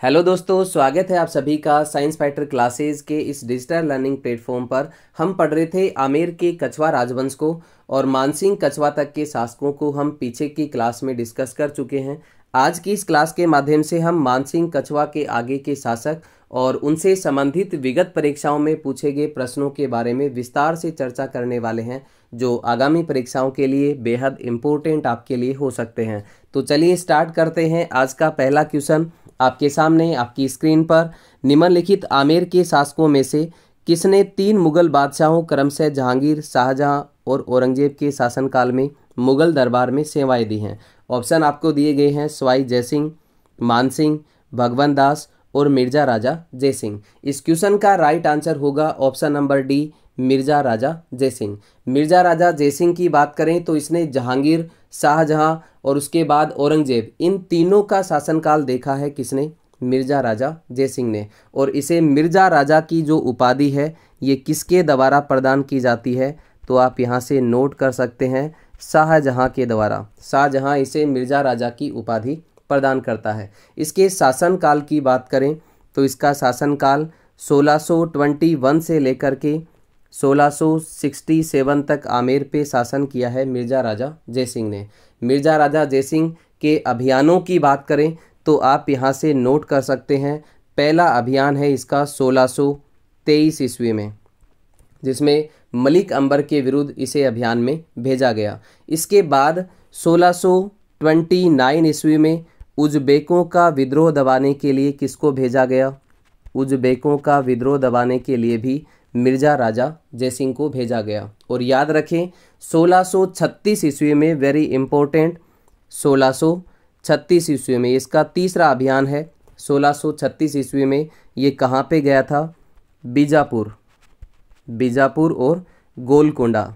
Hello दोस्तों, स्वागत है आप सभी का साइंस फाइटर क्लासेस के इस डिजिटल लर्निंग प्लेटफॉर्म पर। हम पढ़ रहे थे आमेर के कछवा राजवंश को और मानसिंह कछवा तक के शासकों को हम पीछे की क्लास में डिस्कस कर चुके हैं। आज की इस क्लास के माध्यम से हम मानसिंह कछवा के आगे के शासक और उनसे संबंधित विगत परीक्षाओं में पूछे गए प्रश्नों के बारे में विस्तार से चर्चा करने वाले हैं, जो आगामी परीक्षाओं के लिए बेहद इम्पोर्टेंट आपके लिए हो सकते हैं। तो चलिए स्टार्ट करते हैं। आज का पहला क्वेश्चन आपके सामने आपकी स्क्रीन पर, निम्नलिखित आमेर के शासकों में से किसने 3 मुगल बादशाहों क्रमशः जहांगीर, शाहजहां और औरंगजेब के शासनकाल में मुगल दरबार में सेवाएं दी हैं? ऑप्शन आपको दिए गए हैं सवाई जयसिंह, मानसिंह, भगवंत दास और मिर्जा राजा जयसिंह। इस क्वेश्चन का राइट आंसर होगा ऑप्शन नंबर डी, मिर्जा राजा जयसिंह। मिर्जा राजा जयसिंह की बात करें तो इसने जहांगीर, शाहजहां और उसके बाद औरंगजेब, इन तीनों का शासनकाल देखा है किसने? मिर्जा राजा जयसिंह ने। और इसे मिर्जा राजा की जो उपाधि है ये किसके द्वारा प्रदान की जाती है? तो आप यहाँ से नोट कर सकते हैं, शाहजहां के द्वारा। शाहजहां इसे मिर्जा राजा की उपाधि प्रदान करता है। इसके शासनकाल की बात करें तो इसका शासनकाल 1621 से लेकर के 1667 तक आमेर पे शासन किया है मिर्जा राजा जयसिंह ने। मिर्जा राजा जयसिंह के अभियानों की बात करें तो आप यहाँ से नोट कर सकते हैं, पहला अभियान है इसका 1623 ईस्वी में, जिसमें मलिक अंबर के विरुद्ध इसे अभियान में भेजा गया। इसके बाद 1629 ईस्वी में उज़्बेकों का विद्रोह दबाने के लिए किसको भेजा गया? उज़्बेकों का विद्रोह दबाने के लिए भी मिर्जा राजा जयसिंह को भेजा गया। और याद रखें 1636 ईस्वी में, वेरी इंपॉर्टेंट, 1636 ईस्वी में इसका तीसरा अभियान है। 1636 ईस्वी में ये कहाँ पे गया था? बीजापुर और गोलकोंडा।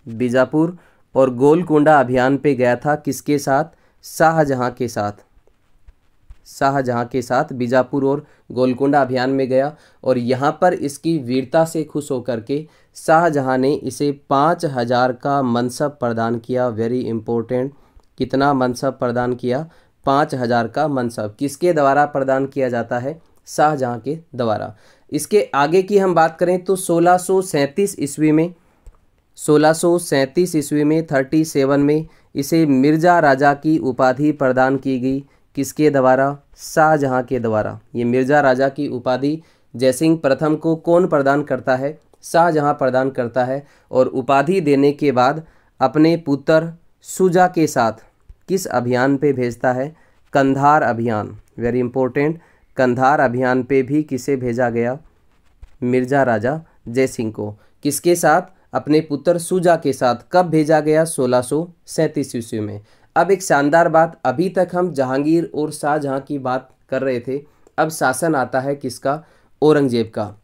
बीजापुर और गोलकोंडा अभियान पे गया था, किसके साथ? शाहजहां के साथ। शाहजहां के साथ बीजापुर और गोलकोंडा अभियान में गया और यहाँ पर इसकी वीरता से खुश होकर के शाहजहां ने इसे 5000 का मनसब प्रदान किया। वेरी इंपॉर्टेंट, कितना मनसब प्रदान किया? 5000 का मनसब किसके द्वारा प्रदान किया जाता है? शाहजहां के द्वारा। इसके आगे की हम बात करें तो 1637 ईस्वी में, 1637 ईस्वी में 37 में इसे मिर्जा राजा की उपाधि प्रदान की गई। किसके द्वारा? शाहजहां के द्वारा। ये मिर्जा राजा की उपाधि जयसिंह प्रथम को कौन प्रदान करता है? शाहजहां प्रदान करता है। और उपाधि देने के बाद अपने पुत्र शुजा के साथ किस अभियान पे भेजता है? कंधार अभियान। वेरी इंपॉर्टेंट, कंधार अभियान पे भी किसे भेजा गया? मिर्जा राजा जयसिंह को। किसके साथ? अपने पुत्र शुजा के साथ। कब भेजा गया? 1637 ईस्वी में। अब एक शानदार बात, अभी तक हम जहांगीर और शाहजहां की बात कर रहे थे, अब शासन आता है किसका? औरंगजेब का।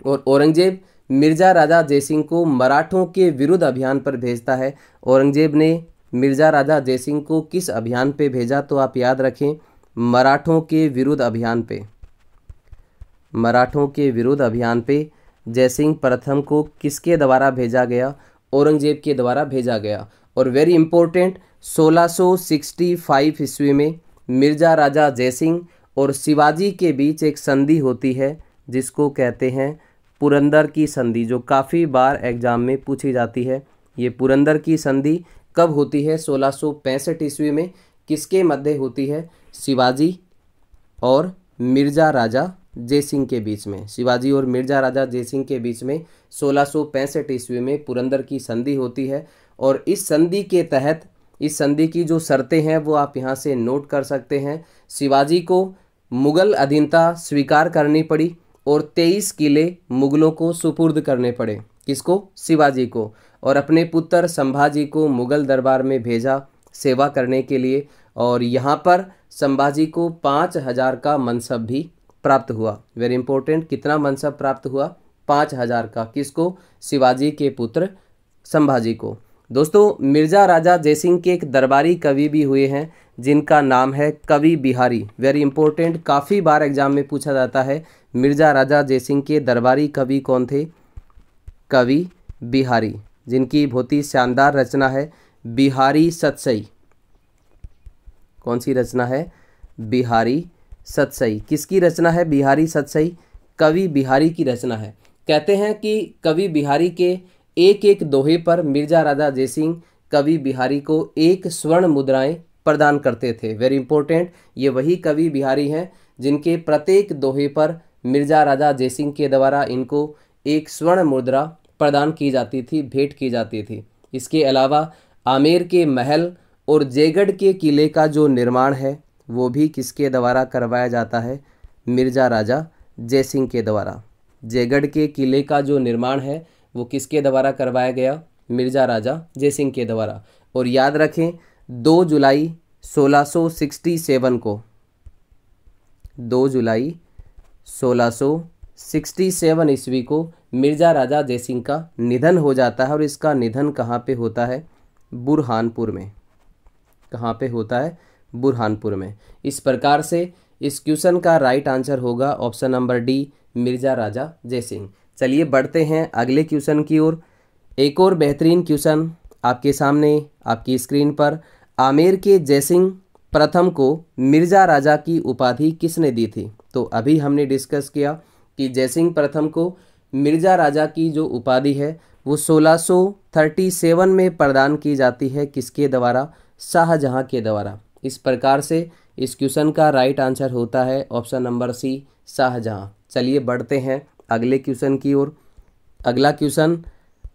और औरंगजेब मिर्जा राजा जयसिंह को मराठों के विरुद्ध अभियान पर भेजता है। औरंगजेब ने मिर्जा राजा जयसिंह को किस अभियान पे भेजा? तो आप याद रखें, मराठों के विरुद्ध अभियान पे। मराठों के विरुद्ध अभियान पे जयसिंह प्रथम को किसके द्वारा भेजा गया? औरंगजेब के द्वारा भेजा गया। और वेरी इंपॉर्टेंट, 1665 ईस्वी में मिर्जा राजा जयसिंह और शिवाजी के बीच एक संधि होती है जिसको कहते हैं पुरंदर की संधि, जो काफ़ी बार एग्जाम में पूछी जाती है। ये पुरंदर की संधि कब होती है? 1665 ईस्वी में। किसके मध्य होती है? शिवाजी और मिर्जा राजा जयसिंह के बीच में। शिवाजी और मिर्जा राजा जयसिंह के बीच में 1665 ईस्वी में पुरंदर की संधि होती है। और इस संधि के तहत, इस संधि की जो शर्तें हैं वो आप यहाँ से नोट कर सकते हैं। शिवाजी को मुगल अधीनता स्वीकार करनी पड़ी और 23 किले मुगलों को सुपुर्द करने पड़े। किसको? शिवाजी को। और अपने पुत्र संभाजी को मुगल दरबार में भेजा सेवा करने के लिए। और यहाँ पर संभाजी को 5000 का मनसब भी प्राप्त हुआ। वेरी इंपॉर्टेंट, कितना मनसब प्राप्त हुआ? 5000 का। किसको? शिवाजी के पुत्र संभाजी को। दोस्तों, मिर्जा राजा जयसिंह के एक दरबारी कवि भी हुए हैं जिनका नाम है कवि बिहारी। वेरी इंपॉर्टेंट, काफ़ी बार एग्जाम में पूछा जाता है, मिर्जा राजा जयसिंह के दरबारी कवि कौन थे? कवि बिहारी, जिनकी बहुत ही शानदार रचना है बिहारी सतसई। कौन सी रचना है? बिहारी सतसई किसकी रचना है? बिहारी सतसई कवि बिहारी की रचना है। कहते हैं कि कवि बिहारी के एक एक दोहे पर मिर्जा राजा जयसिंह कवि बिहारी को एक स्वर्ण मुद्राएं प्रदान करते थे। वेरी इंपॉर्टेंट, ये वही कवि बिहारी हैं जिनके प्रत्येक दोहे पर मिर्जा राजा जयसिंह के द्वारा इनको एक स्वर्ण मुद्रा प्रदान की जाती थी, भेंट की जाती थी। इसके अलावा आमेर के महल और जयगढ़ के किले का जो निर्माण है वो भी किसके द्वारा करवाया जाता है? मिर्जा राजा जयसिंह के द्वारा। जयगढ़ के किले का जो निर्माण है वो किसके द्वारा करवाया गया? मिर्जा राजा जयसिंह के द्वारा। और याद रखें 2 जुलाई 1667 को 2 जुलाई 1667 ईस्वी को मिर्जा राजा जयसिंह का निधन हो जाता है। और इसका निधन कहाँ पे होता है? बुरहानपुर में। कहाँ पे होता है? बुरहानपुर में। इस प्रकार से इस क्वेश्चन का राइट आंसर होगा ऑप्शन नंबर डी, मिर्जा राजा जयसिंह। चलिए बढ़ते हैं अगले क्वेश्चन की ओर। एक और बेहतरीन क्वेश्चन आपके सामने आपकी स्क्रीन पर। आमेर के जयसिंह प्रथम को मिर्जा राजा की उपाधि किसने दी थी? तो अभी हमने डिस्कस किया कि जयसिंह प्रथम को मिर्जा राजा की जो उपाधि है वो 1637 में प्रदान की जाती है। किसके द्वारा? शाहजहां के द्वारा। इस प्रकार से इस क्वेश्चन का राइट आंसर होता है ऑप्शन नंबर सी, शाहजहां। चलिए बढ़ते हैं अगले क्वेश्चन की ओर। अगला क्वेश्चन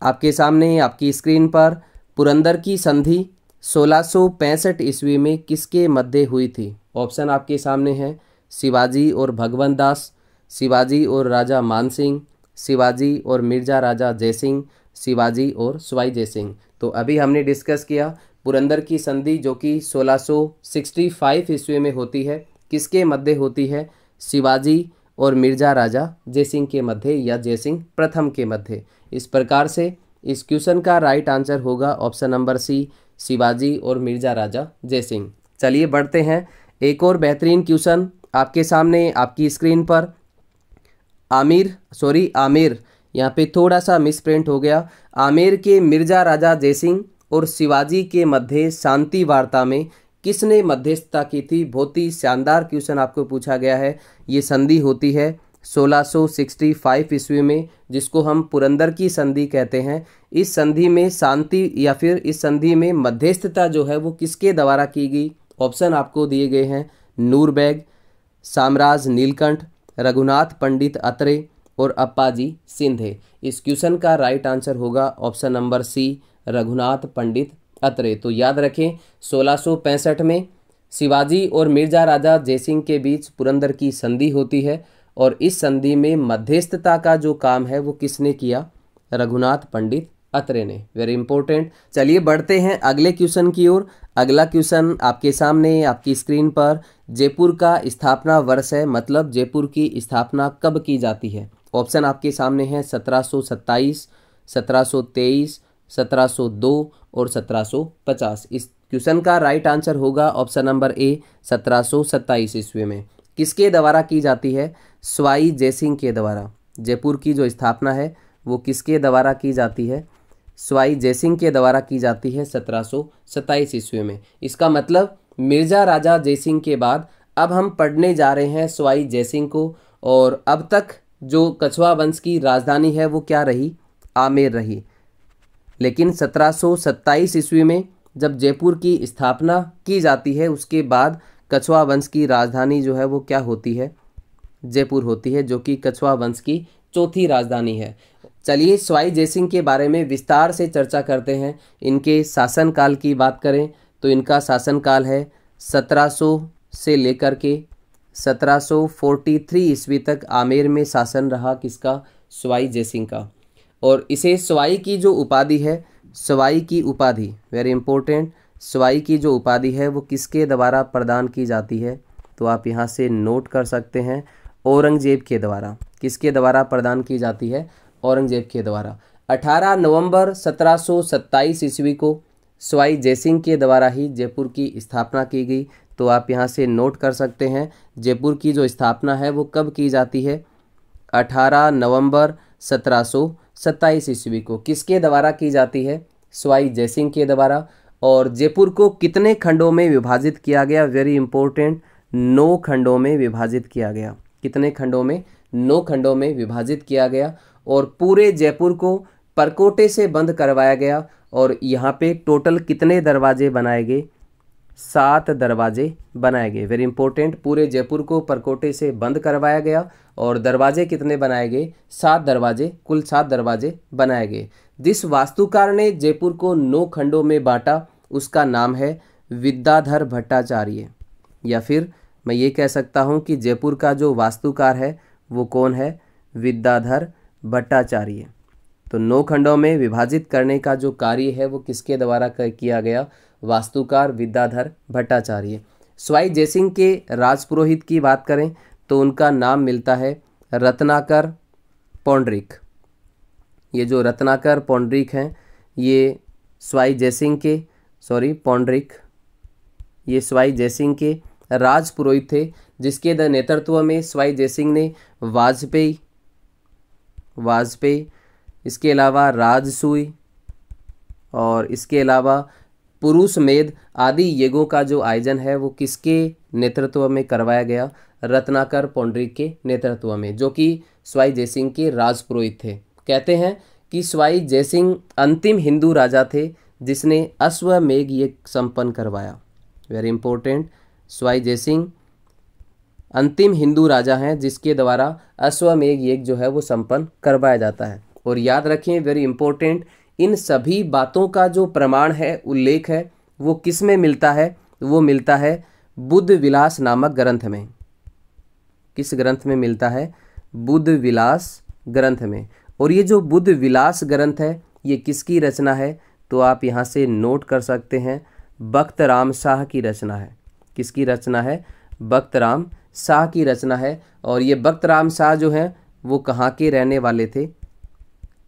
आपके सामने आपकी स्क्रीन पर। पुरंदर की संधि 1665 ईस्वी में किसके मध्य हुई थी? ऑप्शन आपके सामने हैं शिवाजी और भगवंत दास, शिवाजी और राजा मानसिंह, शिवाजी और मिर्जा राजा जयसिंह, शिवाजी और सवाई जयसिंह। तो अभी हमने डिस्कस किया पुरंदर की संधि जो कि 1665 ईस्वी में होती है, किसके मध्य होती है? शिवाजी और मिर्जा राजा जयसिंह के मध्य या जयसिंह प्रथम के मध्य। इस प्रकार से इस क्वेश्चन का राइट आंसर होगा ऑप्शन नंबर सी, शिवाजी और मिर्जा राजा जयसिंह। चलिए बढ़ते हैं एक और बेहतरीन क्वेश्चन आपके सामने आपकी स्क्रीन पर। आमेर, यहाँ पे थोड़ा सा मिसप्रिंट हो गया। आमेर के मिर्जा राजा जयसिंह और शिवाजी के मध्य शांति वार्ता में किसने मध्यस्थता की थी? बहुत ही शानदार क्वेश्चन आपको पूछा गया है। ये संधि होती है 1665 ईस्वी में, जिसको हम पुरंदर की संधि कहते हैं। इस संधि में शांति या फिर इस संधि में मध्यस्थता जो है वो किसके द्वारा की गई? ऑप्शन आपको दिए गए हैं नूरबेग, साम्राज नीलकंठ, रघुनाथ पंडित अत्रे और अप्पाजी सिंधे। इस क्वेश्चन का राइट आंसर होगा ऑप्शन नंबर सी, रघुनाथ पंडित अत्रे। तो याद रखें 1665 में शिवाजी और मिर्जा राजा जयसिंह के बीच पुरंदर की संधि होती है और इस संधि में मध्यस्थता का जो काम है वो किसने किया? रघुनाथ पंडित अत्रे ने। Very important. चलिए बढ़ते हैं अगले क्वेश्चन की ओर। अगला क्वेश्चन आपके सामने आपकी स्क्रीन पर। जयपुर का स्थापना वर्ष है, मतलब जयपुर की स्थापना कब की जाती है? ऑप्शन आपके सामने हैं 1727, 1723, 1702 और 1750। इस क्वेश्चन का राइट आंसर होगा ऑप्शन नंबर ए, 1727 ईस्वी में। किसके द्वारा की जाती है? सवाई जयसिंह के द्वारा। जयपुर की जो स्थापना है वो किसके द्वारा की जाती है? सवाई जयसिंह के द्वारा की जाती है 1727 ईस्वी में। इसका मतलब मिर्जा राजा जयसिंह के बाद अब हम पढ़ने जा रहे हैं सवाई जयसिंह को। और अब तक जो कछवा वंश की राजधानी है वो क्या रही? आमेर रही। लेकिन 1727 ईस्वी में जब जयपुर की स्थापना की जाती है उसके बाद कछवा वंश की राजधानी जो है वो क्या होती है? जयपुर होती है, जो कि कछवा वंश की चौथी राजधानी है। चलिए सवाई जयसिंह के बारे में विस्तार से चर्चा करते हैं। इनके शासनकाल की बात करें तो इनका शासनकाल है 1700 से लेकर के 1743 ईस्वी तक आमेर में शासन रहा किसका? सवाई जयसिंह का। और इसे सवाई की जो उपाधि है, सवाई की उपाधि वेरी इंपॉर्टेंट, सवाई की जो उपाधि है वो किसके द्वारा प्रदान की जाती है? तो आप यहाँ से नोट कर सकते हैं, औरंगजेब के द्वारा। किसके द्वारा प्रदान की जाती है? औरंगजेब के द्वारा। 18 नवंबर 1727 ईस्वी को सवाई जयसिंह के द्वारा ही जयपुर की स्थापना की गई। तो आप यहाँ से नोट कर सकते हैं जयपुर की जो स्थापना है वो कब की जाती है? 18 नवंबर 1727 ईस्वी को। किसके द्वारा की जाती है? सवाई जयसिंह के द्वारा। और जयपुर को कितने खंडों में विभाजित किया गया? वेरी इंपॉर्टेंट, 9 खंडों में विभाजित किया गया। कितने खंडों में? 9 खंडों में विभाजित किया गया और पूरे जयपुर को परकोटे से बंद करवाया गया। और यहाँ पे टोटल कितने दरवाजे बनाए गए? 7 दरवाजे बनाए गए। वेरी इंपॉर्टेंट, पूरे जयपुर को परकोटे से बंद करवाया गया और दरवाजे कितने बनाए गए? 7 दरवाजे, कुल 7 दरवाजे बनाए गए। जिस वास्तुकार ने जयपुर को 9 खंडों में बांटा उसका नाम है विद्याधर भट्टाचार्य। या फिर मैं ये कह सकता हूँ कि जयपुर का जो वास्तुकार है वो कौन है? विद्याधर भट्टाचार्य। तो 9 खंडों में विभाजित करने का जो कार्य है वो किसके द्वारा किया गया? वास्तुकार विद्याधर भट्टाचार्य। स्वाई जयसिंह के राजपुरोहित की बात करें तो उनका नाम मिलता है रत्नाकर पौंडरिक। ये जो रत्नाकर पौंडरिक हैं ये स्वाई जयसिंह के पौंडरिक, ये स्वाई जयसिंह के राजपुरोहित थे, जिसके नेतृत्व में स्वाई जयसिंह ने वाजपेयी, इसके अलावा राजसूय और इसके अलावा पुरुष मेध आदि यज्ञों का जो आयोजन है वो किसके नेतृत्व में करवाया गया? रत्नाकर पौंडरिक के नेतृत्व में, जो कि स्वाई जयसिंह के राजपुरोहित थे। कहते हैं कि स्वाई जयसिंह अंतिम हिंदू राजा थे जिसने अश्वमेध यज्ञ संपन्न करवाया। वेरी इंपॉर्टेंट, स्वाई जयसिंह अंतिम हिंदू राजा हैं जिसके द्वारा अश्वमेध यज्ञ जो है वो संपन्न करवाया जाता है। और याद रखें, वेरी इंपॉर्टेंट, इन सभी बातों का जो प्रमाण है, उल्लेख है, वो किस में मिलता है? वो मिलता है बुद्ध विलास नामक ग्रंथ में। किस ग्रंथ में मिलता है? बुद्ध विलास ग्रंथ में। और ये जो बुद्ध विलास ग्रंथ है ये किसकी रचना है? तो आप यहाँ से नोट कर सकते हैं, बख्त राम शाह की रचना है। किसकी रचना है? बख्त राम शाह की रचना है। और ये बख्त राम शाह जो हैं वो कहाँ के रहने वाले थे?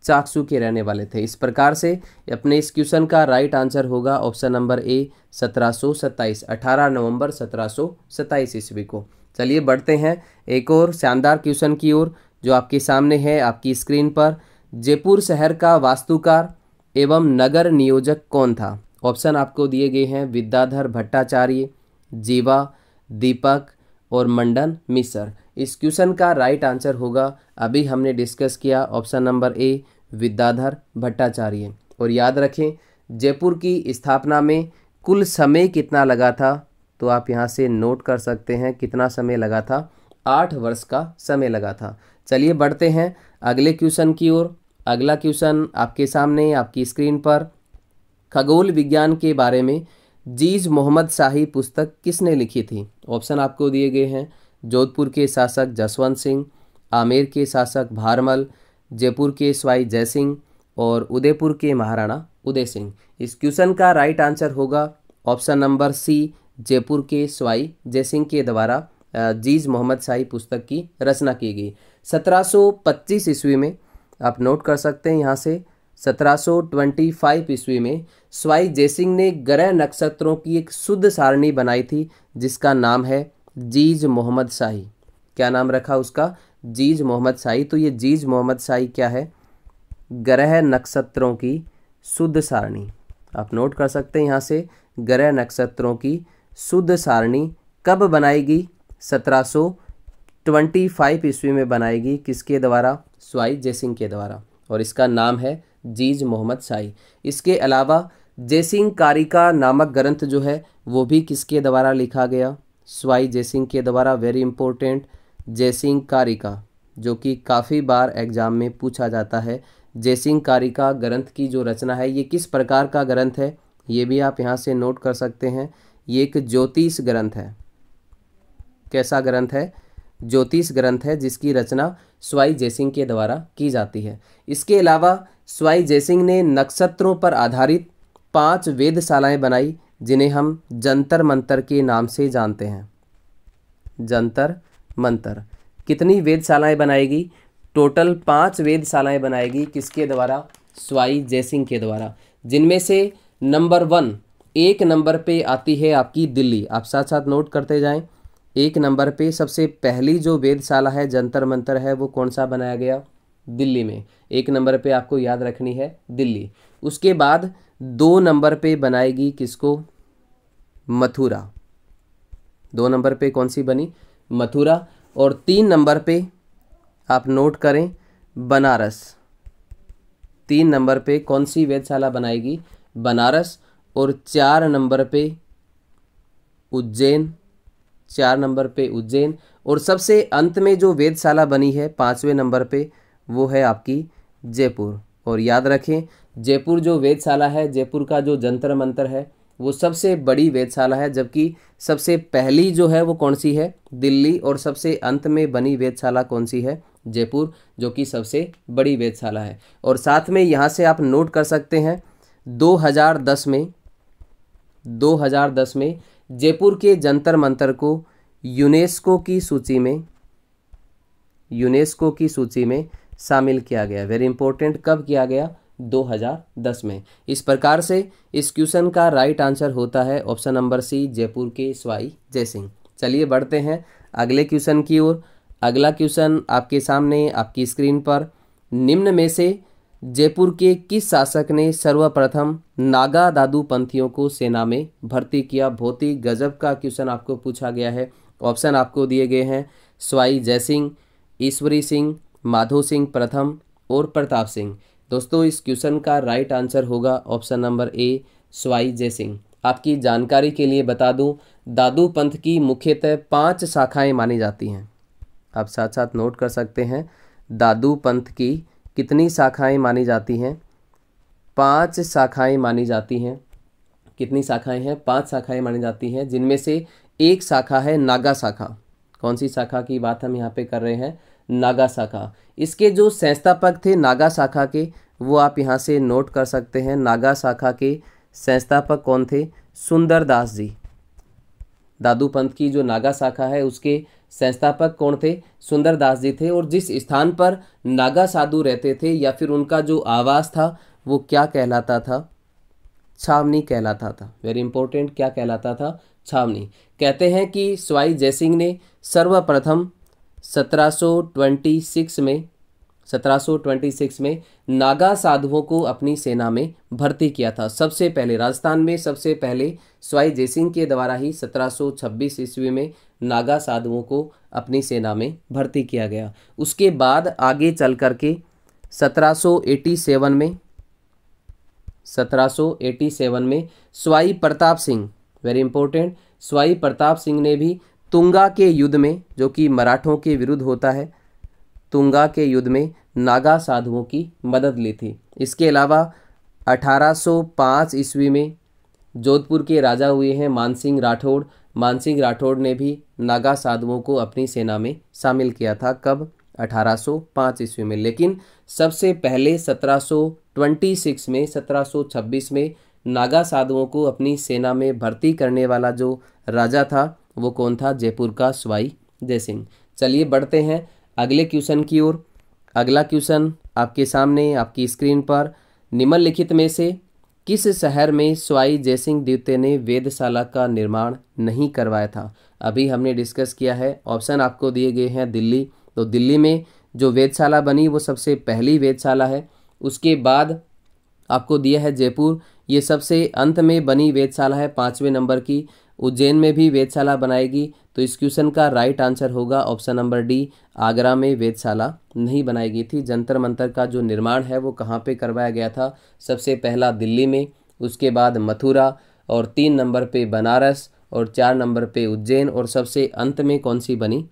चाकसू के रहने वाले थे। इस प्रकार से अपने इस क्वेश्चन का राइट आंसर होगा ऑप्शन नंबर ए 1727, 18 नवंबर 1727 ईस्वी को। चलिए बढ़ते हैं एक और शानदार क्वेश्चन की ओर जो आपके सामने है आपकी स्क्रीन पर। जयपुर शहर का वास्तुकार एवं नगर नियोजक कौन था? ऑप्शन आपको दिए गए हैं विद्याधर भट्टाचार्य, जीवा, दीपक और मंडन मिश्र। इस क्वेश्चन का राइट आंसर होगा, अभी हमने डिस्कस किया, ऑप्शन नंबर ए विद्याधर भट्टाचार्य। और याद रखें, जयपुर की स्थापना में कुल समय कितना लगा था? तो आप यहाँ से नोट कर सकते हैं कितना समय लगा था? 8 वर्ष का समय लगा था। चलिए बढ़ते हैं अगले क्वेश्चन की ओर। अगला क्वेश्चन आपके सामने आपकी स्क्रीन पर। खगोल विज्ञान के बारे में जीज मोहम्मद शाही पुस्तक किसने लिखी थी? ऑप्शन आपको दिए गए हैं जोधपुर के शासक जसवंत सिंह, आमेर के शासक भारमल, जयपुर के स्वाई जयसिंह और उदयपुर के महाराणा उदय सिंह। इस क्वेश्चन का राइट आंसर होगा ऑप्शन नंबर सी, जयपुर के स्वाई जयसिंह के द्वारा जीज मोहम्मद शाही पुस्तक की रचना की गई। 1725 ईस्वी में आप नोट कर सकते हैं यहाँ से, 1725 ईस्वी में स्वाई जयसिंह ने ग्रह नक्षत्रों की एक शुद्ध सारणी बनाई थी जिसका नाम है जीज मोहम्मद शाही। क्या नाम रखा उसका? जीज मोहम्मद शाही। तो ये जीज मोहम्मद शाही क्या है? ग्रह नक्षत्रों की शुद्ध सारणी। आप नोट कर सकते हैं यहाँ से, ग्रह नक्षत्रों की शुद्ध सारणी कब बनाएगी? 1725 ईस्वी में बनाएगी। किसके द्वारा? स्वाई जयसिंह के द्वारा। और इसका नाम है जीज मोहम्मद शाही। इसके अलावा जयसिंह कारिका नामक ग्रंथ जो है वो भी किसके द्वारा लिखा गया? स्वाई जयसिंह के द्वारा। वेरी इंपॉर्टेंट, जयसिंह कारिका, जो कि काफ़ी बार एग्जाम में पूछा जाता है। जयसिंह कारिका ग्रंथ की जो रचना है ये किस प्रकार का ग्रंथ है? ये भी आप यहाँ से नोट कर सकते हैं। ये एक ज्योतिष ग्रंथ है। कैसा ग्रंथ है? ज्योतिष ग्रंथ है जिसकी रचना स्वाई जयसिंह के द्वारा की जाती है। इसके अलावा स्वाई जयसिंह ने नक्षत्रों पर आधारित 5 वेधशालाएं बनाई जिन्हें हम जंतर मंतर के नाम से जानते हैं। जंतर मंतर। कितनी वेधशालाएं बनाएगी? टोटल 5 वेधशालाएं बनाएगी। किसके द्वारा? स्वाई जयसिंह के द्वारा। जिनमें से नंबर 1, 1 नंबर पे आती है आपकी दिल्ली। आप साथ साथ नोट करते जाएं। 1 नंबर पे सबसे पहली जो वेधशाला है, जंतर मंतर है, वो कौन सा बनाया गया? दिल्ली में। 1 नंबर पे आपको याद रखनी है दिल्ली। उसके बाद 2 नंबर पे बनाएगी किसको? मथुरा। 2 नंबर पे कौन सी बनी, मथुरा। और 3 नंबर पे आप नोट करें बनारस। 3 नंबर पे कौन सी वेधशाला बनाएगी, बनारस। और 4 नंबर पे उज्जैन, 4 नंबर पे उज्जैन। और सबसे अंत में जो वेधशाला बनी है 5वें नंबर पे, वो है आपकी जयपुर। और याद रखें, जयपुर जो वेधशाला है, जयपुर का जो जंतर मंतर है, वो सबसे बड़ी वेधशाला है, जबकि सबसे पहली जो है वो कौन सी है, दिल्ली। और सबसे अंत में बनी वेधशाला कौन सी है, जयपुर, जो कि सबसे बड़ी वेधशाला है। और साथ में यहाँ से आप नोट कर सकते हैं 2010 में जयपुर के जंतर मंतर को यूनेस्को की सूची में शामिल किया गया। वेरी इंपॉर्टेंट, कब किया गया, 2010 में। इस प्रकार से इस क्वेश्चन का राइट आंसर होता है ऑप्शन नंबर सी, जयपुर के सवाई जयसिंह। चलिए बढ़ते हैं अगले क्वेश्चन की ओर। अगला क्वेश्चन आपके सामने आपकी स्क्रीन पर, निम्न में से जयपुर के किस शासक ने सर्वप्रथम नागा दादू पंथियों को सेना में भर्ती किया। बहुत ही गजब का क्वेश्चन आपको पूछा गया है। ऑप्शन आपको दिए गए हैं सवाई जयसिंह, ईश्वरी सिंह, माधो सिंह प्रथम और प्रताप सिंह। दोस्तों इस क्वेश्चन का राइट आंसर होगा option number A, Sawai Jai Singh. आपकी जानकारी के लिए बता दूं, दादू पंथ की मुख्यतः 5 शाखाएं मानी जाती हैं। आप साथ साथ नोट कर सकते हैं, दादू पंथ की कितनी शाखाएं मानी जाती हैं, 5 शाखाएं मानी जाती हैं। कितनी शाखाएं हैं, 5 शाखाएं मानी जाती हैं, जिनमें से एक शाखा है नागा शाखा। कौन सी शाखा की बात हम यहाँ पे कर रहे हैं, नागा शाखा। इसके जो संस्थापक थे नागा शाखा के, वो आप यहाँ से नोट कर सकते हैं। नागा शाखा के संस्थापक कौन थे, सुंदरदास जी। दादू पंथ की जो नागा शाखा है उसके संस्थापक कौन थे, सुंदरदास जी थे। और जिस स्थान पर नागा साधु रहते थे या फिर उनका जो आवास था वो क्या कहलाता था, छावनी कहलाता था। वेरी इंपॉर्टेंट, क्या कहलाता था, छावनी। कहते हैं कि सवाई जयसिंह ने सर्वप्रथम 1726 में नागा साधुओं को अपनी सेना में भर्ती किया था। सबसे पहले राजस्थान में सबसे पहले सवाई जयसिंह के द्वारा ही 1726 ईस्वी में नागा साधुओं को अपनी सेना में भर्ती किया गया। उसके बाद आगे चल करके 1787 में सवाई प्रताप सिंह, वेरी इंपॉर्टेंट, सवाई प्रताप सिंह ने भी तुंगा के युद्ध में, जो कि मराठों के विरुद्ध होता है, तुंगा के युद्ध में नागा साधुओं की मदद ली थी। इसके अलावा 1805 ईस्वी में जोधपुर के राजा हुए हैं मानसिंह राठौड़। मानसिंह राठौड़ ने भी नागा साधुओं को अपनी सेना में शामिल किया था। कब, 1805 ईस्वी में। लेकिन सबसे पहले 1726 में नागा साधुओं को अपनी सेना में भर्ती करने वाला जो राजा था वो कौन था, जयपुर का सवाई जयसिंह। चलिए बढ़ते हैं अगले क्वेश्चन की ओर। अगला क्वेश्चन आपके सामने आपकी स्क्रीन पर, निम्नलिखित में से किस शहर में सवाई जयसिंह द्वितीय ने वेधशाला का निर्माण नहीं करवाया था। अभी हमने डिस्कस किया है, ऑप्शन आपको दिए गए हैं दिल्ली। तो दिल्ली में जो वेधशाला बनी वो सबसे पहली वेधशाला है। उसके बाद आपको दिया है जयपुर, ये सबसे अंत में बनी वेधशाला है 5वें नंबर की। उज्जैन में भी वेधशाला बनाएगी। तो इस क्वेश्चन का राइट आंसर होगा ऑप्शन नंबर डी, आगरा में वेधशाला नहीं बनाई गई थी। जंतर मंतर का जो निर्माण है वो कहाँ पे करवाया गया था, सबसे पहला दिल्ली में, उसके बाद मथुरा, और 3 नंबर पे बनारस, और 4 नंबर पे उज्जैन, और सबसे अंत में कौन सी बनी,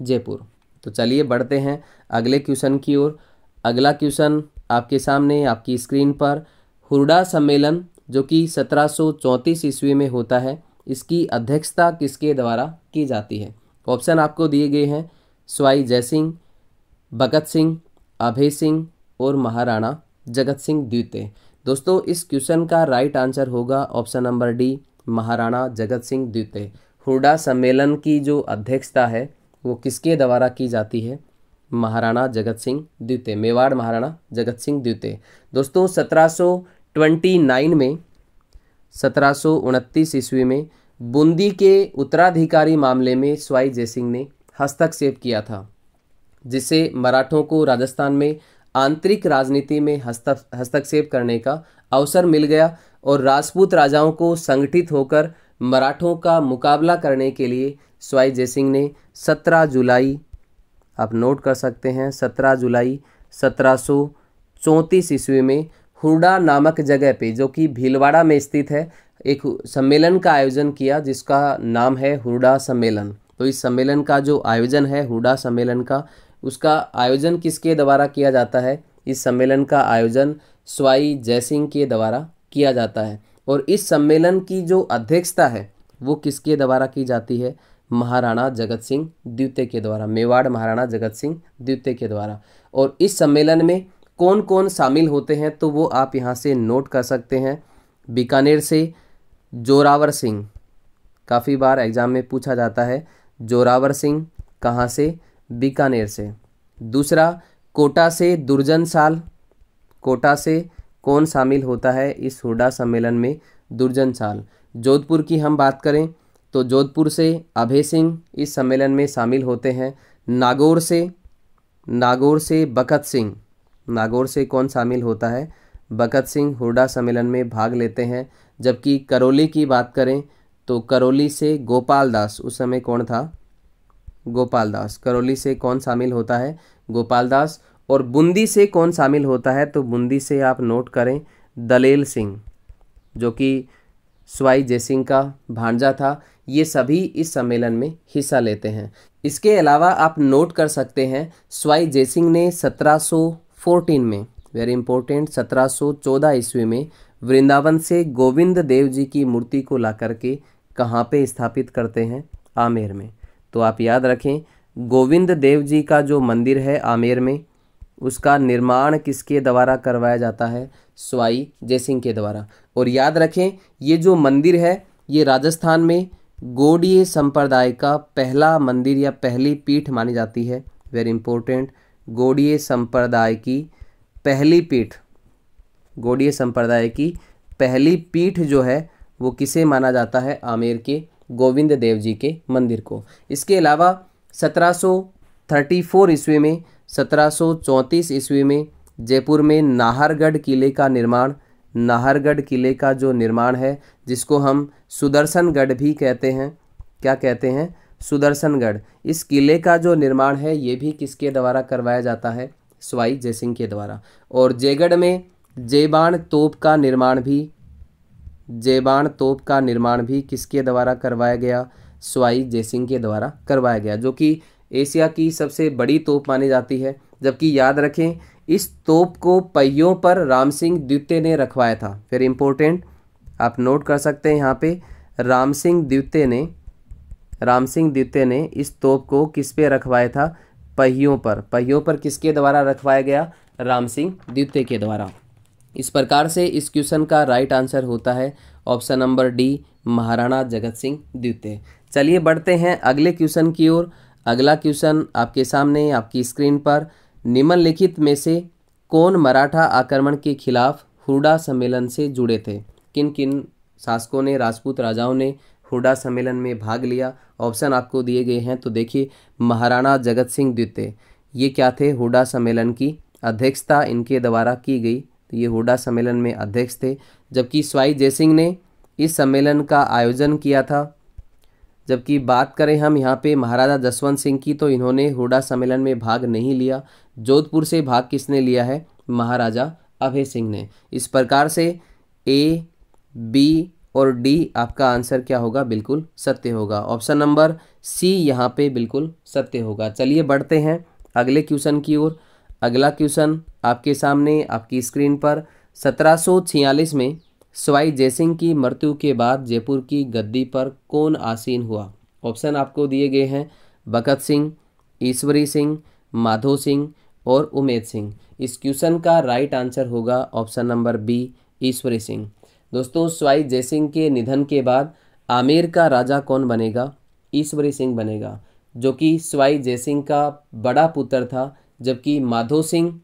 जयपुर। तो चलिए बढ़ते हैं अगले क्वेश्चन की ओर। अगला क्वेश्चन आपके सामने आपकी स्क्रीन पर, हुरडा सम्मेलन जो कि 1734 ईस्वी में होता है, इसकी अध्यक्षता किसके द्वारा की जाती है। ऑप्शन आपको दिए गए हैं सवाई जयसिंह, भगत सिंह, अभय सिंह और महाराणा जगत सिंह द्वितीय। दोस्तों इस क्वेश्चन का राइट आंसर होगा option number D, Maharana Jagat Singh द्वितीय। हुरडा सम्मेलन की जो अध्यक्षता है वो किसके द्वारा की जाती है, महाराणा जगत सिंह द्वितीय, मेवाड़ महाराणा जगत सिंह द्वितीय। दोस्तों 1729 ईस्वी में बूंदी के उत्तराधिकारी मामले में सवाई जयसिंह ने हस्तक्षेप किया था, जिससे मराठों को राजस्थान में आंतरिक राजनीति में हस्तक्षेप करने का अवसर मिल गया और राजपूत राजाओं को संगठित होकर मराठों का मुकाबला करने के लिए सवाई जयसिंह ने 17 जुलाई, आप नोट कर सकते हैं, 17 जुलाई 1734 ईस्वी में हुरडा नामक जगह पे, जो कि भीलवाड़ा में स्थित है, एक सम्मेलन का आयोजन किया जिसका नाम है हुरडा सम्मेलन। तो इस सम्मेलन का जो आयोजन है हुरडा सम्मेलन का, उसका आयोजन किसके द्वारा किया जाता है? इस सम्मेलन का आयोजन सवाई जयसिंह के द्वारा किया जाता है। और इस सम्मेलन की जो अध्यक्षता है वो किसके द्वारा की जाती है? महाराणा जगत सिंह द्वितीय के द्वारा, मेवाड़ महाराणा जगत सिंह द्वितीय के द्वारा। और इस सम्मेलन में कौन कौन शामिल होते हैं तो वो आप यहाँ से नोट कर सकते हैं। बीकानेर से जोरावर सिंह, काफ़ी बार एग्जाम में पूछा जाता है, जोरावर सिंह कहाँ से? बीकानेर से। दूसरा, कोटा से दुर्जन साल, कोटा से कौन शामिल होता है इस हुरडा सम्मेलन में? दुर्जन साल। जोधपुर की हम बात करें तो जोधपुर से अभय सिंह इस सम्मेलन में शामिल होते हैं। नागौर से बखत सिंह, नागौर से कौन शामिल होता है? बखत सिंह हुरडा सम्मेलन में भाग लेते हैं। जबकि करौली की बात करें तो करौली से गोपाल दास, उस समय कौन था? गोपाल दास। करौली से कौन शामिल होता है? गोपाल दास। और बूंदी से कौन शामिल होता है? तो बूंदी से आप नोट करें दलेल सिंह, जो कि सवाई जयसिंह का भांजा था। ये सभी इस सम्मेलन में हिस्सा लेते हैं। इसके अलावा आप नोट कर सकते हैं सवाई जयसिंह ने 1714 में, वेरी इंपॉर्टेंट, 1714 ईस्वी में वृंदावन से गोविंद देव जी की मूर्ति को ला करके कहाँ पे स्थापित करते हैं? आमेर में। तो आप याद रखें, गोविंद देव जी का जो मंदिर है आमेर में, उसका निर्माण किसके द्वारा करवाया जाता है? सवाई जयसिंह के द्वारा। और याद रखें, ये जो मंदिर है ये राजस्थान में गौड़ीय संप्रदाय का पहला मंदिर या पहली पीठ मानी जाती है। वेरी इंपॉर्टेंट, गौड़ीय संप्रदाय की पहली पीठ, गौड़ीय संप्रदाय की पहली पीठ जो है वो किसे माना जाता है? आमेर के गोविंद देव जी के मंदिर को। इसके अलावा 1734 ईस्वी में, 1734 ईस्वी में जयपुर में नाहरगढ़ किले का निर्माण, नाहरगढ़ किले का जो निर्माण है जिसको हम सुदर्शनगढ़ भी कहते हैं, क्या कहते हैं? सुदर्शनगढ़। इस किले का जो निर्माण है ये भी किसके द्वारा करवाया जाता है? सवाई जयसिंह के द्वारा। और जयगढ़ में जयबान तोप का निर्माण भी, जयबान तोप का निर्माण भी किसके द्वारा करवाया गया? सवाई जयसिंह के द्वारा करवाया गया, जो कि एशिया की सबसे बड़ी तोप मानी जाती है। जबकि याद रखें, इस तोप को पहियों पर राम सिंह द्वितीय ने रखवाया था। फिर इम्पोर्टेंट, आप नोट कर सकते हैं यहाँ पे, राम सिंह द्वितीय ने इस तोप को किस पे रखवाया था? पहियों पर। पहियों पर किसके द्वारा रखवाया गया? राम सिंह द्वितीय के द्वारा। इस प्रकार से इस क्वेश्चन का राइट आंसर होता है option number D, Maharana Jagat Singh द्वितीय। चलिए बढ़ते हैं अगले क्वेश्चन की ओर। अगला क्वेश्चन आपके सामने आपकी स्क्रीन पर, निम्नलिखित में से कौन मराठा आक्रमण के खिलाफ हुरडा सम्मेलन से जुड़े थे? किन किन शासकों ने, राजपूत राजाओं ने हुरडा सम्मेलन में भाग लिया? ऑप्शन आपको दिए गए हैं, तो देखिए, महाराणा जगत सिंह द्वितीय, ये क्या थे? हुरडा सम्मेलन की अध्यक्षता इनके द्वारा की गई, तो ये हुरडा सम्मेलन में अध्यक्ष थे। जबकि सवाई जयसिंह ने इस सम्मेलन का आयोजन किया था। जबकि बात करें हम यहाँ पे महाराजा जसवंत सिंह की, तो इन्होंने हुरडा सम्मेलन में भाग नहीं लिया। जोधपुर से भाग किसने लिया है? महाराजा अभय सिंह ने। इस प्रकार से ए, बी और डी आपका आंसर क्या होगा? बिल्कुल सत्य होगा। ऑप्शन नंबर सी यहाँ पे बिल्कुल सत्य होगा। चलिए बढ़ते हैं अगले क्वेश्चन की ओर। अगला क्वेश्चन आपके सामने आपकी स्क्रीन पर, 1746 में सवाई जयसिंह की मृत्यु के बाद जयपुर की गद्दी पर कौन आसीन हुआ? ऑप्शन आपको दिए गए हैं, बखत सिंह, ईश्वरी सिंह, माधो सिंह और उमेद सिंह। इस क्वेश्चन का राइट आंसर होगा ऑप्शन नंबर बी, ईश्वरी सिंह। दोस्तों, सवाई जयसिंह के निधन के बाद आमेर का राजा कौन बनेगा? ईश्वरी सिंह बनेगा, जो कि सवाई जयसिंह का बड़ा पुत्र था। जबकि माधो सिंह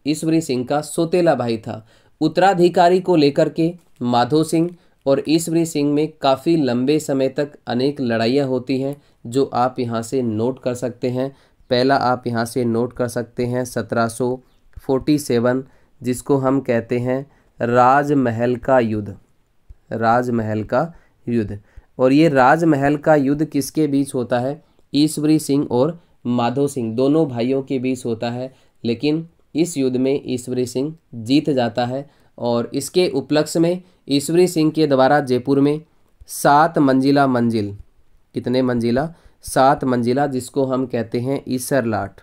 ईश्वरी सिंह का सौतेला भाई था। उत्तराधिकारी को लेकर के माधो सिंह और ईश्वरी सिंह में काफ़ी लंबे समय तक अनेक लड़ाइयाँ होती हैं, जो आप यहाँ से नोट कर सकते हैं। पहला आप यहाँ से नोट कर सकते हैं 1747, जिसको हम कहते हैं राजमहल का युद्ध, राजमहल का युद्ध। और ये राजमहल का युद्ध किसके बीच होता है? ईश्वरी सिंह और माधो सिंह, दोनों भाइयों के बीच होता है। लेकिन इस युद्ध में ईश्वरी सिंह जीत जाता है और इसके उपलक्ष्य में ईश्वरी सिंह के द्वारा जयपुर में 7 मंजिला मंजिल, कितने मंजिला? 7 मंजिला, जिसको हम कहते हैं ईसरलाट।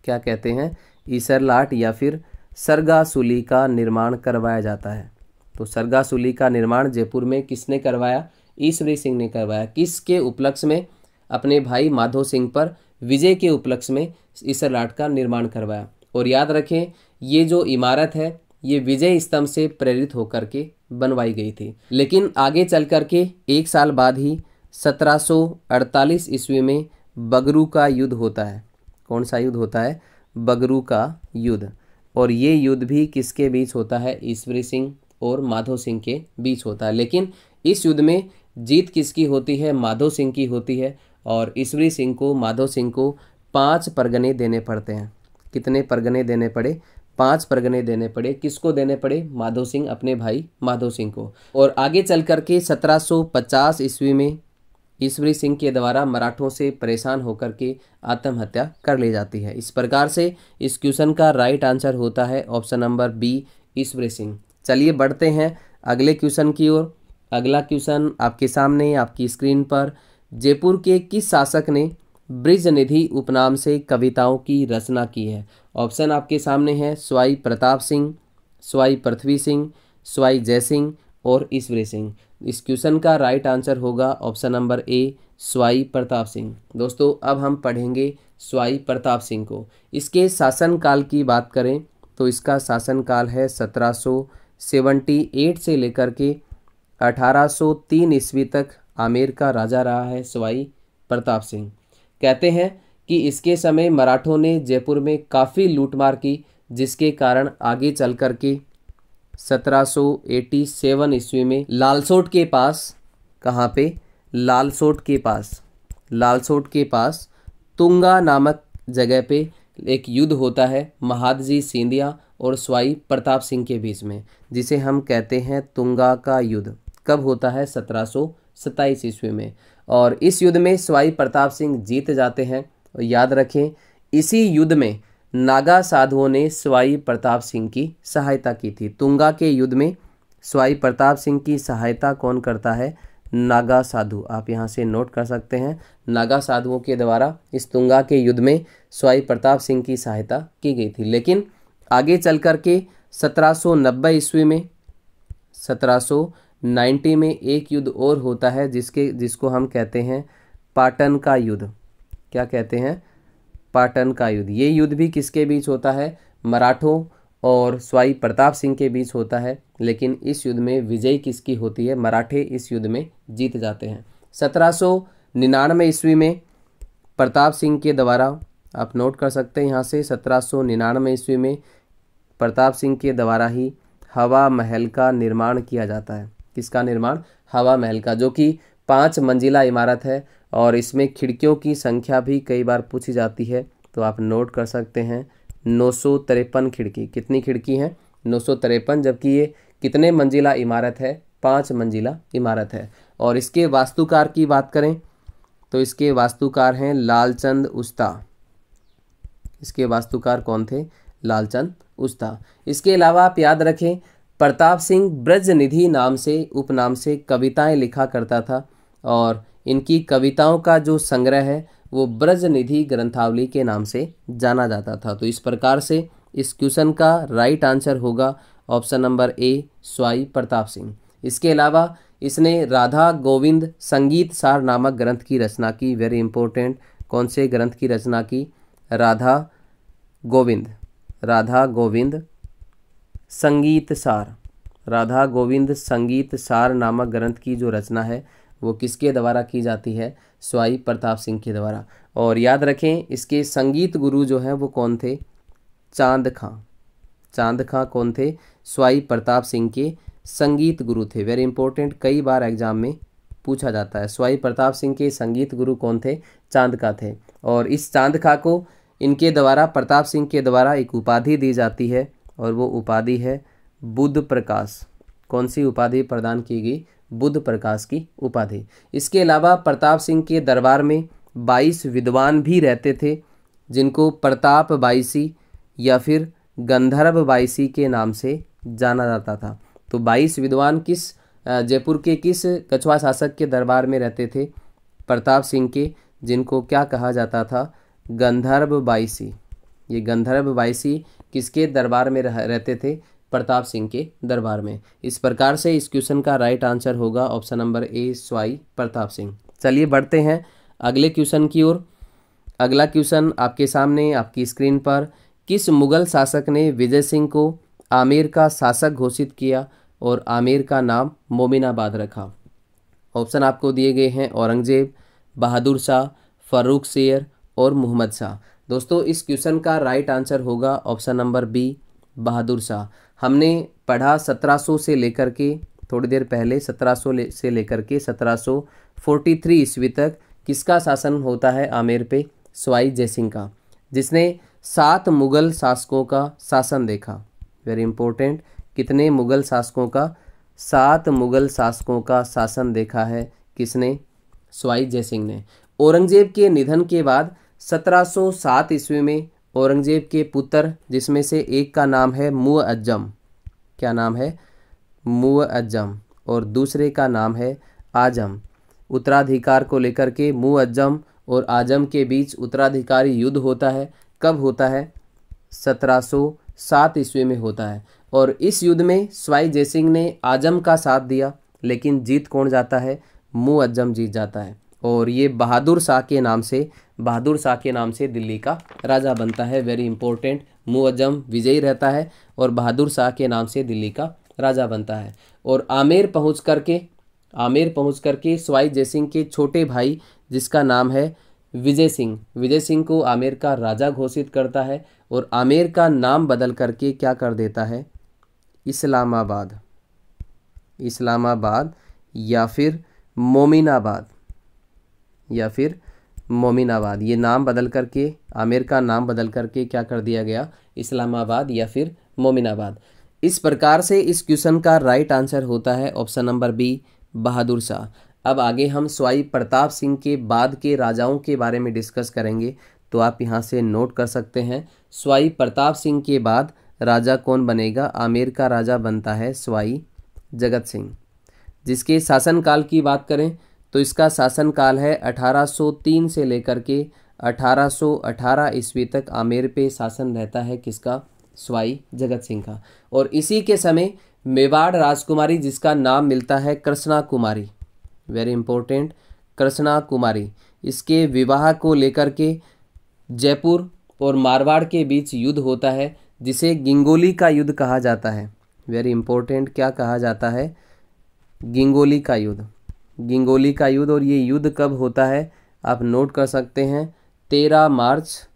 क्या कहते हैं? ईसरलाट या फिर सरगासुली का निर्माण करवाया जाता है। तो सरगासुली का निर्माण जयपुर में किसने करवाया? ईश्वरी सिंह ने करवाया। किसके उपलक्ष्य में? अपने भाई माधो सिंह पर विजय के उपलक्ष्य में ईसरलाट का निर्माण करवाया। और याद रखें, ये जो इमारत है ये विजय स्तंभ से प्रेरित होकर के बनवाई गई थी। लेकिन आगे चल कर के 1 साल बाद ही 1748 ईस्वी में बगरू का युद्ध होता है। कौन सा युद्ध होता है? बगरू का युद्ध। और ये युद्ध भी किसके बीच होता है? ईश्वरी सिंह और माधो सिंह के बीच होता है। लेकिन इस युद्ध में जीत किसकी होती है? माधो सिंह की होती है। और ईश्वरी सिंह को, माधो सिंह को 5 परगने देने पड़ते हैं। कितने परगने देने पड़े? 5 परगने देने पड़े। किसको देने पड़े? माधो सिंह, अपने भाई माधो सिंह को। और आगे चल कर के 1750 ईस्वी में ईश्वरी सिंह के द्वारा मराठों से परेशान होकर के आत्महत्या कर ली जाती है। इस प्रकार से इस क्वेश्चन का राइट आंसर होता है ऑप्शन नंबर बी, ईश्वरी सिंह। चलिए बढ़ते हैं अगले क्वेश्चन की ओर। अगला क्वेश्चन आपके सामने आपकी स्क्रीन पर, जयपुर के किस शासक ने बृजनिधि उपनाम से कविताओं की रचना की है? ऑप्शन आपके सामने है स्वाई प्रताप सिंह, स्वाई पृथ्वी सिंह, स्वाई जयसिंह और ईश्वरी सिंह। इस क्वेश्चन का राइट आंसर होगा option number A, Sawai Pratap Singh. दोस्तों अब हम पढ़ेंगे स्वाई प्रताप सिंह को। इसके शासनकाल की बात करें तो इसका शासनकाल है 1778 से लेकर के 1803 ईस्वी तक आमेर का राजा रहा है स्वाई प्रताप सिंह। कहते हैं कि इसके समय मराठों ने जयपुर में काफ़ी लूटमार की, जिसके कारण आगे चल कर के 1787 ईस्वी में लालसोट के पास, कहाँ पे? लालसोट के पास तुंगा नामक जगह पे एक युद्ध होता है महादजी सिंधिया और स्वाई प्रताप सिंह के बीच में, जिसे हम कहते हैं तुंगा का युद्ध। कब होता है? 1727 ईस्वी में। और इस युद्ध में स्वाई प्रताप सिंह जीत जाते हैं। और याद रखें, इसी युद्ध में नागा साधुओं ने स्वाई प्रताप सिंह की सहायता की थी। तुंगा के युद्ध में स्वाई प्रताप सिंह की सहायता कौन करता है? नागा साधु। आप यहाँ से नोट कर सकते हैं, नागा साधुओं के द्वारा इस तुंगा के युद्ध में स्वाई प्रताप सिंह की सहायता की गई थी। लेकिन आगे चल कर के 1790 ईस्वी में 1790 में एक युद्ध और होता है जिसको हम कहते हैं पाटन का युद्ध। क्या कहते हैं? पाटन का युद्ध। ये युद्ध भी किसके बीच होता है? मराठों और स्वाई प्रताप सिंह के बीच होता है। लेकिन इस युद्ध में विजय किसकी होती है? मराठे इस युद्ध में जीत जाते हैं। 1799 ईस्वी में प्रताप सिंह के द्वारा, आप नोट कर सकते हैं यहाँ से, 1799 ईस्वी में प्रताप सिंह के द्वारा ही हवा महल का निर्माण किया जाता है। किसका निर्माण? हवा महल का, जो कि 5 मंजिला इमारत है और इसमें खिड़कियों की संख्या भी कई बार पूछी जाती है। तो आप नोट कर सकते हैं 953 खिड़की। कितनी खिड़की हैं? 953। जबकि ये कितने मंजिला इमारत है? 5 मंजिला इमारत है। और इसके वास्तुकार की बात करें तो इसके वास्तुकार हैं लालचंद उस्ता। इसके वास्तुकार कौन थे? लालचंद उस्ता। इसके अलावा आप याद रखें, प्रताप सिंह ब्रजनिधि नाम से, उपनाम से कविताएं लिखा करता था और इनकी कविताओं का जो संग्रह है वो ब्रजनिधि ग्रंथावली के नाम से जाना जाता था। तो इस प्रकार से इस क्वेश्चन का राइट आंसर होगा option number A, Sawai Pratap Singh. इसके अलावा इसने राधा गोविंद संगीत सार नामक ग्रंथ की रचना की। Very important. कौन से ग्रंथ की रचना की? राधा गोविंद संगीत सार। राधा गोविंद संगीत सार नामक ग्रंथ की जो रचना है वो किसके द्वारा की जाती है? स्वाई प्रताप सिंह के द्वारा। और याद रखें, इसके संगीत गुरु जो हैं वो कौन थे? चांद खां कौन थे? स्वाई प्रताप सिंह के संगीत गुरु थे। वेरी इंपॉर्टेंट, कई बार एग्जाम में पूछा जाता है। स्वाई प्रताप सिंह के संगीत गुरु कौन थे? चांद खां थे। और इस चांद खां को इनके द्वारा, प्रताप सिंह के द्वारा एक उपाधि दी जाती है और वो उपाधि है बुद्ध प्रकाश। कौन सी उपाधि प्रदान की गई? बुद्ध प्रकाश की उपाधि। इसके अलावा प्रताप सिंह के दरबार में 22 विद्वान भी रहते थे जिनको प्रताप बाईसी या फिर गंधर्व बाईसी के नाम से जाना जाता था। तो 22 विद्वान किस जयपुर के किस कछुआ शासक के दरबार में रहते थे? प्रताप सिंह के, जिनको क्या कहा जाता था? गंधर्व बाईसी। ये गंधर्व बाईसी किसके दरबार में रहते थे? प्रताप सिंह के दरबार में। इस प्रकार से इस क्वेश्चन का राइट आंसर होगा option number A, Sawai Pratap Singh. चलिए बढ़ते हैं अगले क्वेश्चन की ओर। अगला क्वेश्चन आपके सामने आपकी स्क्रीन पर, किस मुगल शासक ने विजय सिंह को आमेर का शासक घोषित किया और आमेर का नाम मोमिनाबाद रखा? ऑप्शन आपको दिए गए हैं औरंगजेब, बहादुर शाह, फर्रुख शेर और मोहम्मद शाह। दोस्तों इस क्वेश्चन का राइट आंसर होगा option number B, Bahadur Shah. हमने पढ़ा 1700 से लेकर के, थोड़ी देर पहले 1700 से लेकर के 1743 ईस्वी तक किसका शासन होता है आमेर पे? स्वाई जयसिंह का, जिसने 7 मुगल शासकों का शासन देखा। वेरी इंपॉर्टेंट, कितने मुगल शासकों का? 7 मुगल शासकों का शासन देखा है किसने? स्वाई जयसिंह ने। औरंगजेब के निधन के बाद 1707 ईस्वी में औरंगजेब के पुत्र, जिसमें से एक का नाम है मुअज्जम, क्या नाम है? मुअज्जम, और दूसरे का नाम है आजम। उत्तराधिकार को लेकर के मुअज्जम और आजम के बीच उत्तराधिकारी युद्ध होता है। कब होता है? 1707 ईस्वी में होता है। और इस युद्ध में स्वाई जयसिंह ने आजम का साथ दिया, लेकिन जीत कौन जाता है? मुअज्जम जीत जाता है। और ये बहादुर शाह के नाम से दिल्ली का राजा बनता है। वेरी इंपॉर्टेंट, मुअज्जम विजयी रहता है और बहादुर शाह के नाम से दिल्ली का राजा बनता है। और आमेर पहुंच करके स्वाई जयसिंह के छोटे भाई, जिसका नाम है विजय सिंह को आमेर का राजा घोषित करता है और आमेर का नाम बदल करके क्या कर देता है? इस्लामाबाद या फिर मोमिनाबाद। ये नाम बदल करके, आमेर का नाम बदल करके क्या कर दिया गया? इस्लामाबाद या फिर मोमिनाबाद। इस प्रकार से इस क्वेश्चन का राइट आंसर होता है option number B, Bahadur Shah. अब आगे हम स्वाई प्रताप सिंह के बाद के राजाओं के बारे में डिस्कस करेंगे, तो आप यहाँ से नोट कर सकते हैं। स्वाई प्रताप सिंह के बाद राजा कौन बनेगा? आमेर का राजा बनता है स्वाई जगत सिंह। जिसके शासनकाल की बात करें तो इसका शासनकाल है 1803 से लेकर के 1818 ईस्वी तक आमेर पे शासन रहता है किसका? स्वाई जगत सिंह का। और इसी के समय मेवाड़ राजकुमारी, जिसका नाम मिलता है कृष्णा कुमारी, वेरी इंपॉर्टेंट, कृष्णा कुमारी, इसके विवाह को लेकर के जयपुर और मारवाड़ के बीच युद्ध होता है, जिसे गिंगोली का युद्ध कहा जाता है। वेरी इंपॉर्टेंट, क्या कहा जाता है? गिंगोली का युद्ध। और ये युद्ध कब होता है? आप नोट कर सकते हैं, 13 मार्च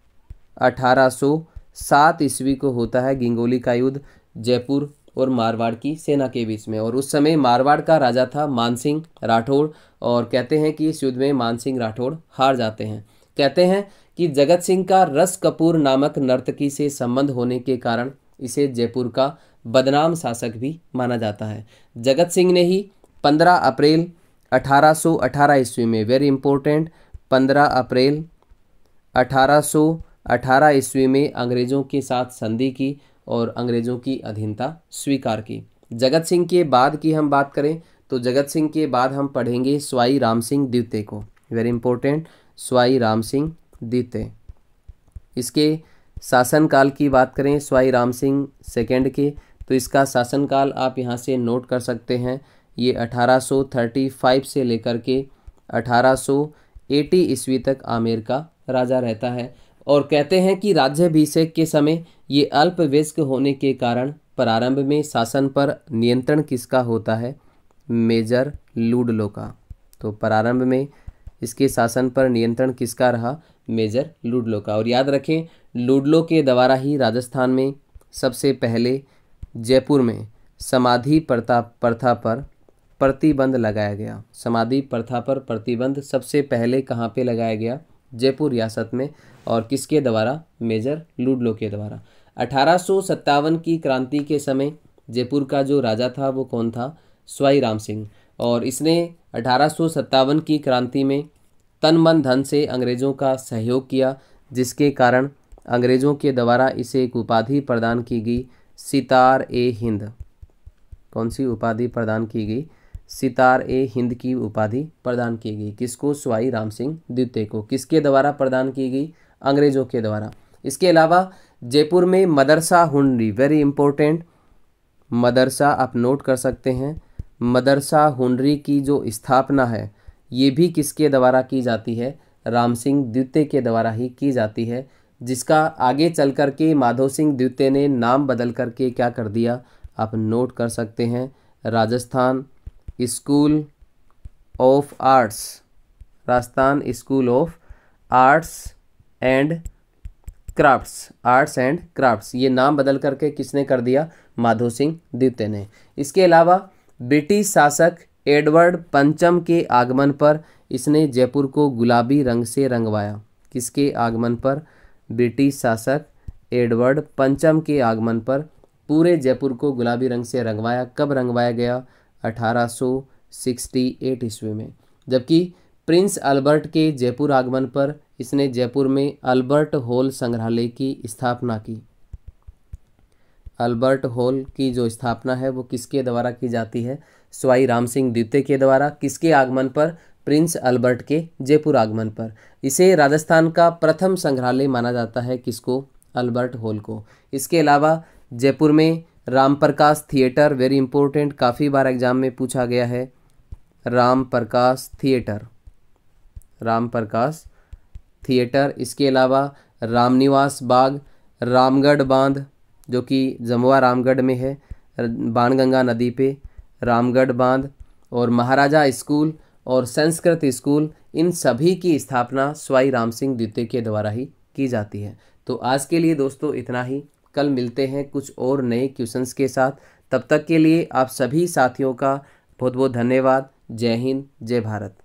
1807 ईस्वी को होता है गिंगोली का युद्ध जयपुर और मारवाड़ की सेना के बीच में। और उस समय मारवाड़ का राजा था मानसिंह राठौड़, और कहते हैं कि इस युद्ध में मानसिंह राठौड़ हार जाते हैं। कहते हैं कि जगत सिंह का रस कपूर नामक नर्तकी से संबंध होने के कारण इसे जयपुर का बदनाम शासक भी माना जाता है। जगत सिंह ने ही 15 अप्रैल 1818 ईस्वी में, वेरी इंपॉर्टेंट, 15 अप्रैल 1818 ईस्वी में अंग्रेज़ों के साथ संधि की और अंग्रेज़ों की अधीनता स्वीकार की। जगत सिंह के बाद की हम बात करें तो जगत सिंह के बाद हम पढ़ेंगे स्वाई राम सिंह द्वितीय को। वेरी इंपॉर्टेंट, स्वाई राम सिंह द्वितीय। इसके शासनकाल की बात करें स्वाई राम सिंह सेकंड के, तो इसका शासनकाल आप यहाँ से नोट कर सकते हैं। ये 1835 से लेकर के 1880 ईस्वी तक आमेर का राजा रहता है। और कहते हैं कि राज्याभिषेक के समय ये अल्पवयस्क होने के कारण प्रारंभ में शासन पर नियंत्रण किसका होता है? मेजर लुडलो का। तो प्रारंभ में इसके शासन पर नियंत्रण किसका रहा? मेजर लुडलो का। और याद रखें, लुडलो के द्वारा ही राजस्थान में सबसे पहले जयपुर में समाधि प्रथा पर प्रतिबंध लगाया गया। समाधि प्रथा पर प्रतिबंध सबसे पहले कहाँ पे लगाया गया? जयपुर रियासत में। और किसके द्वारा? मेजर लुडलो के द्वारा। 1857 की क्रांति के समय जयपुर का जो राजा था वो कौन था? स्वाई राम सिंह। और इसने 1857 की क्रांति में तन मन धन से अंग्रेज़ों का सहयोग किया, जिसके कारण अंग्रेज़ों के द्वारा इसे एक उपाधि प्रदान की गई, सितार ए हिंद। कौन सी उपाधि प्रदान की गई? सितार ए हिंद की उपाधि प्रदान की गई। किसको? स्वाई राम सिंह द्वितीय को। किसके द्वारा प्रदान की गई? अंग्रेज़ों के द्वारा। इसके अलावा जयपुर में मदरसा हुनरी, वेरी इंपॉर्टेंट, मदरसा आप नोट कर सकते हैं। मदरसा हुनरी की जो स्थापना है ये भी किसके द्वारा की जाती है? राम सिंह द्वितीय के द्वारा ही की जाती है, जिसका आगे चल कर के माधव सिंह द्वितीय ने नाम बदल करके क्या कर दिया? आप नोट कर सकते हैं, Rajasthan school of arts, Rajasthan school of arts and crafts, ये नाम बदल करके किसने कर दिया? माधव सिंह द्वितीय ने। इसके अलावा ब्रिटिश शासक एडवर्ड पंचम के आगमन पर इसने जयपुर को गुलाबी रंग से रंगवाया। किसके आगमन पर? ब्रिटिश शासक एडवर्ड पंचम के आगमन पर पूरे जयपुर को गुलाबी रंग से रंगवाया। कब रंगवाया गया? 1868 ईस्वी में। जबकि प्रिंस अल्बर्ट के जयपुर आगमन पर इसने जयपुर में अल्बर्ट हॉल संग्रहालय की स्थापना की। अल्बर्ट हॉल की जो स्थापना है वो किसके द्वारा की जाती है? स्वाई राम सिंह द्वितीय के द्वारा। किसके आगमन पर? प्रिंस अल्बर्ट के जयपुर आगमन पर। इसे राजस्थान का प्रथम संग्रहालय माना जाता है। किसको? अल्बर्ट हॉल को। इसके अलावा जयपुर में रामप्रकाश थिएटर, वेरी इंपॉर्टेंट, काफ़ी बार एग्जाम में पूछा गया है। Ramprakash theatre, Ramprakash theatre. इसके अलावा रामनिवास बाग, रामगढ़ बांध जो कि जमुआ रामगढ़ में है, बाणगंगा नदी पे, रामगढ़ बांध, और महाराजा स्कूल और संस्कृत स्कूल, इन सभी की स्थापना स्वाई राम सिंह द्वितीय के द्वारा ही की जाती है। तो आज के लिए दोस्तों इतना ही। कल मिलते हैं कुछ और नए क्वेश्चंस के साथ। तब तक के लिए आप सभी साथियों का बहुत बहुत धन्यवाद। जय हिंद, जय भारत।